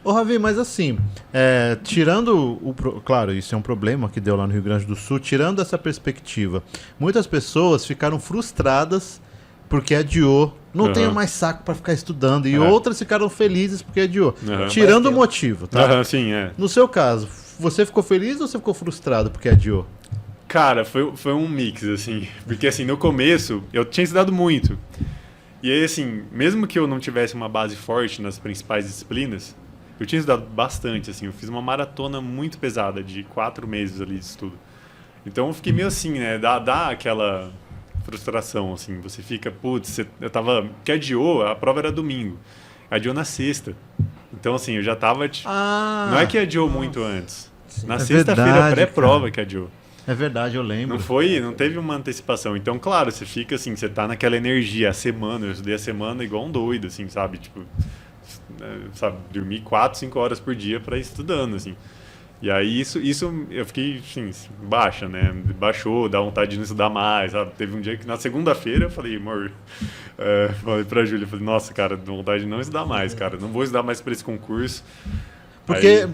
Ô, Ravi, mas assim, tirando claro, isso é um problema que deu lá no Rio Grande do Sul, tirando essa perspectiva, muitas pessoas ficaram frustradas porque adiou, não tenho Aham. mais saco pra ficar estudando, e É. outras ficaram felizes porque adiou. Aham. Mais Tirando o tempo. motivo, tá? Aham, sim, é. No seu caso, você ficou feliz ou você ficou frustrado porque adiou? Cara, foi um mix, assim. Porque, assim, no começo, eu tinha estudado muito. E aí, assim, mesmo que eu não tivesse uma base forte nas principais disciplinas, eu tinha estudado bastante, assim. Eu fiz uma maratona muito pesada, de 4 meses ali de estudo. Então, eu fiquei meio assim, né? Dá aquela frustração, assim. Você fica, putz, eu tava... Que adiou, a prova era domingo. Adiou na sexta. Então, assim, eu já tava... Não é que adiou muito antes. Na É sexta-feira verdade, pré-prova cara. que adiou. É verdade, eu lembro. Não teve uma antecipação. Então, claro, você fica assim, você tá naquela energia, a semana, eu estudei a semana igual um doido, assim, sabe? Tipo, sabe, dormir 4, 5 horas por dia para ir estudando, assim. E aí isso eu fiquei, assim, baixa, né? Baixou, dá vontade de não estudar mais, sabe? Teve um dia que na segunda-feira eu falei, amor, falei pra Júlia, falei, nossa, cara, dá vontade de não estudar mais, cara, não vou estudar mais para esse concurso.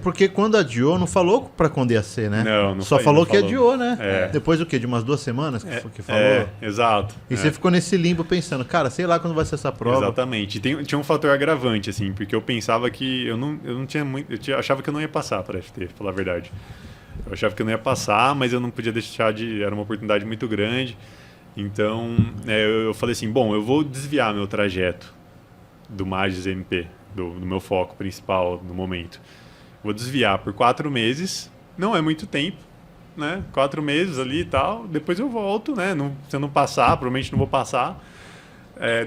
Porque quando adiou, não falou pra quando ia ser, né? Não Só falei, falou não que falou. adiou, né? É. Depois do quê? De umas 2 semanas que falou? Exato. E você ficou nesse limbo pensando, cara, sei lá quando vai ser essa prova. Exatamente. E tinha um fator agravante, assim, porque eu pensava que eu não tinha muito. Achava que eu não ia passar para FT, pra falar a verdade. Eu achava que eu não ia passar, mas eu não podia deixar de. Era uma oportunidade muito grande. Então, eu falei assim: bom, eu vou desviar meu trajeto do Magis MP, do meu foco principal no momento. Vou desviar por 4 meses. Não é muito tempo, né? 4 meses ali e tal. Depois eu volto, né? Se eu não passar, provavelmente não vou passar.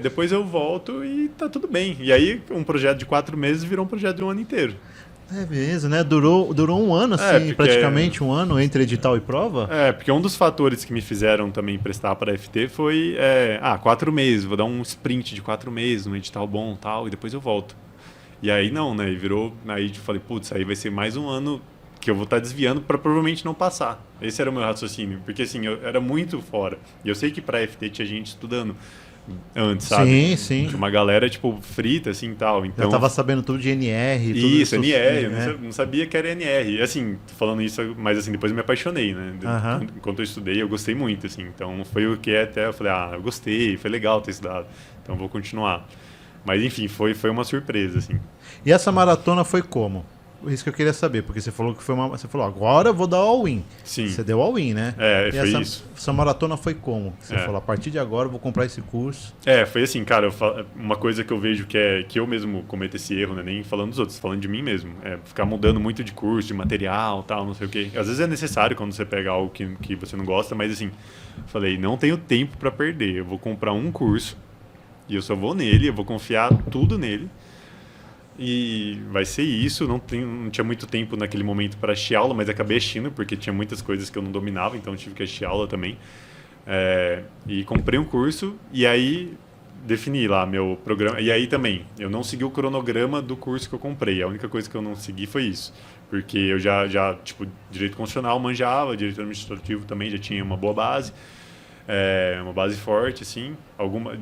Depois eu volto e tá tudo bem. E aí um projeto de 4 meses virou um projeto de um ano inteiro. É mesmo, né? Durou um ano, assim, porque- praticamente um ano entre edital e prova. Porque um dos fatores que me fizeram também prestar para a FT foi 4 meses, vou dar um sprint de 4 meses, um edital bom e tal, e depois eu volto. E aí não, né? E virou, aí eu falei, putz, aí vai ser mais um ano que eu vou estar desviando para provavelmente não passar. Esse era o meu raciocínio, porque assim, eu era muito fora. E eu sei que para a FT tinha gente estudando antes, sabe? Sim. Tinha uma galera, tipo, frita, assim, tal. Então, Eu tava sabendo tudo de NR, tudo isso, NR, eu né? não sabia que era NR. E, assim, tô falando isso, mas assim, depois eu me apaixonei, né? Aham. Enquanto eu estudei, eu gostei muito, assim. Então foi o que até eu falei, eu gostei, foi legal ter estudado. Então vou continuar. Mas enfim, foi uma surpresa, assim. E essa maratona foi como? Isso que eu queria saber, porque você falou que você falou, agora eu vou dar all-in. Sim. Você deu all-in, né? E Foi isso. essa maratona foi como? Você É. falou, a partir de agora eu vou comprar esse curso. Foi assim, cara, uma coisa que eu vejo que eu mesmo cometo esse erro, né? Nem falando dos outros, falando de mim mesmo. Ficar mudando muito de curso, de material, tal, não sei o quê. Às vezes é necessário quando você pega algo que você não gosta, mas assim, falei, não tenho tempo para perder. Eu vou comprar um curso e eu só vou nele, eu vou confiar tudo nele. E vai ser isso, não tinha muito tempo naquele momento para assistir aula, mas acabei assistindo porque tinha muitas coisas que eu não dominava, então tive que assistir aula também. E comprei um curso e aí defini lá meu programa. E aí também, eu não segui o cronograma do curso que eu comprei, a única coisa que eu não segui foi isso. Porque eu já tipo, direito constitucional manjava, direito administrativo também já tinha uma boa base. Uma base forte, assim.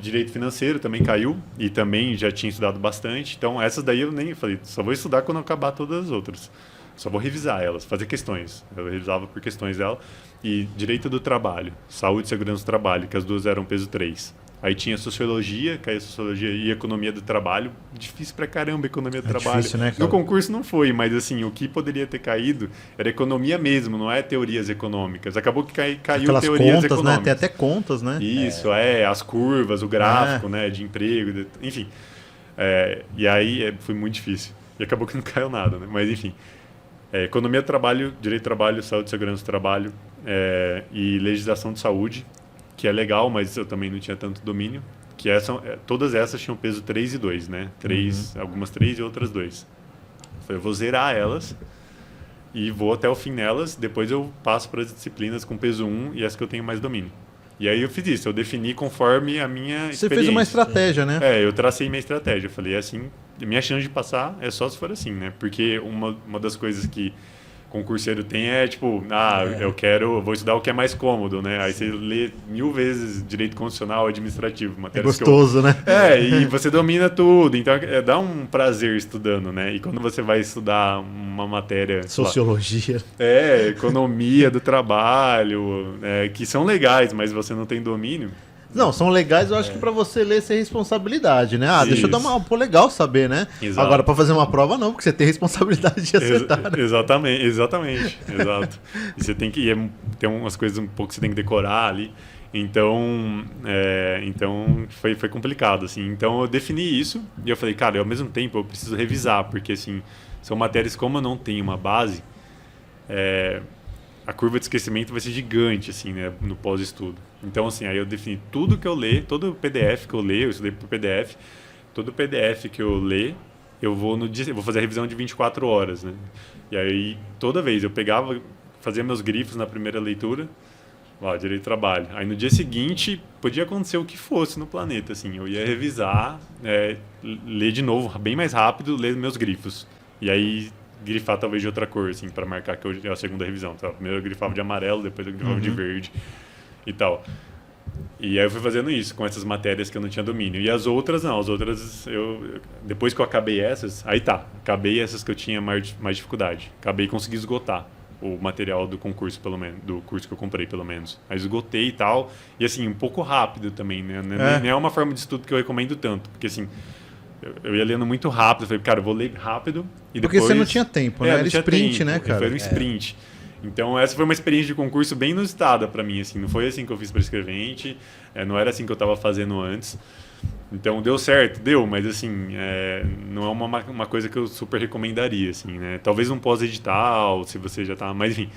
Direito financeiro também caiu e também já tinha estudado bastante. Então, essas daí eu nem falei, só vou estudar quando eu acabar todas as outras. Só vou revisar elas, fazer questões. Eu revisava por questões dela. E direito do trabalho, saúde e segurança do trabalho, que as duas eram peso 3. Aí tinha sociologia, caiu sociologia e economia do trabalho. Difícil pra caramba economia do trabalho. Difícil, né, cara? No concurso não foi, mas assim, o que poderia ter caído era economia mesmo, não é teorias econômicas. Acabou que caiu Aquelas teorias contas, econômicas. né? Tem até contas, né? Isso, as curvas, o gráfico, né, de emprego, enfim. E aí foi muito difícil. E acabou que não caiu nada, né? Mas enfim. Economia do trabalho, direito do trabalho, saúde e segurança do trabalho e legislação de saúde, que é legal, mas eu também não tinha tanto domínio. Que todas essas tinham peso 3 e 2, né? Algumas 3 e outras 2. Eu vou zerar elas e vou até o fim nelas, depois eu passo para as disciplinas com peso 1 e as que eu tenho mais domínio. E aí eu fiz isso, eu defini conforme a minha Você experiência. fez uma estratégia, né? Eu tracei minha estratégia. Eu falei, assim, minha chance de passar é só se for assim, né? Porque uma das coisas que concurseiro tem tipo, vou estudar o que é mais cômodo, né? Aí você lê 1000 vezes direito constitucional, administrativo, É matérias gostoso, né? e você domina tudo, então dá um prazer estudando, né? E quando você vai estudar uma matéria... Sociologia. Economia do trabalho, que são legais, mas você não tem domínio... Não, são legais, eu acho que pra você ler sem responsabilidade, né? Deixa eu dar Isso. uma... Pô, legal saber, né? Exato. Agora, pra fazer uma prova, não, porque você tem responsabilidade de acertar. Né? Exatamente, exato. E você tem que... tem umas coisas um pouco que você tem que decorar ali. Então foi complicado, assim. Então eu defini isso e eu falei, cara, ao mesmo tempo eu preciso revisar, porque, assim, são matérias como eu não tenho uma base... a curva de esquecimento vai ser gigante, assim, né, no pós-estudo. Então, assim, aí eu defini tudo que eu ler, todo PDF que eu ler, eu estudei por PDF, todo PDF que eu ler, eu vou fazer a revisão de 24 horas, né? E aí, toda vez, eu fazia meus grifos na primeira leitura, direito do trabalho. Aí, no dia seguinte, podia acontecer o que fosse no planeta, assim, eu ia revisar, ler de novo, bem mais rápido, ler meus grifos. E aí... grifar talvez de outra cor, assim, para marcar que é a segunda revisão. Então, primeiro eu grifava de amarelo, depois eu grifava de verde e tal. E aí eu fui fazendo isso com essas matérias que eu não tinha domínio. E as outras não, depois que eu acabei essas, acabei essas que eu tinha mais dificuldade. Acabei e consegui esgotar o material do concurso, pelo menos, do curso que eu comprei, pelo menos. Aí esgotei e tal, e assim, um pouco rápido também, né? Não é uma forma de estudo que eu recomendo tanto, porque assim... Eu ia lendo muito rápido, eu falei, cara, eu vou ler rápido e depois... Porque você não tinha tempo, né? Era sprint, né, cara? Foi um sprint. Então, essa foi uma experiência de concurso bem inusitada pra mim, assim. Não foi assim que eu fiz para escrevente, não era assim que eu estava fazendo antes. Então, deu certo? Deu, mas assim, não é uma coisa que eu super recomendaria, assim, né? Talvez um pós-edital, se você já tá... Mas, enfim...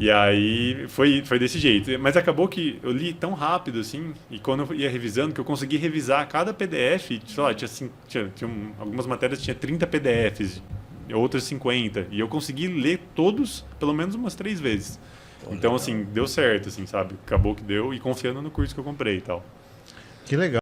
E aí foi desse jeito. Mas acabou que eu li tão rápido, assim, e quando eu ia revisando, que eu consegui revisar cada PDF, sei lá, algumas matérias tinha 30 PDFs, outras 50, e eu consegui ler todos pelo menos umas 3 vezes. Então, assim, deu certo, assim, sabe? Acabou que deu, e confiando no curso que eu comprei e tal. Que legal.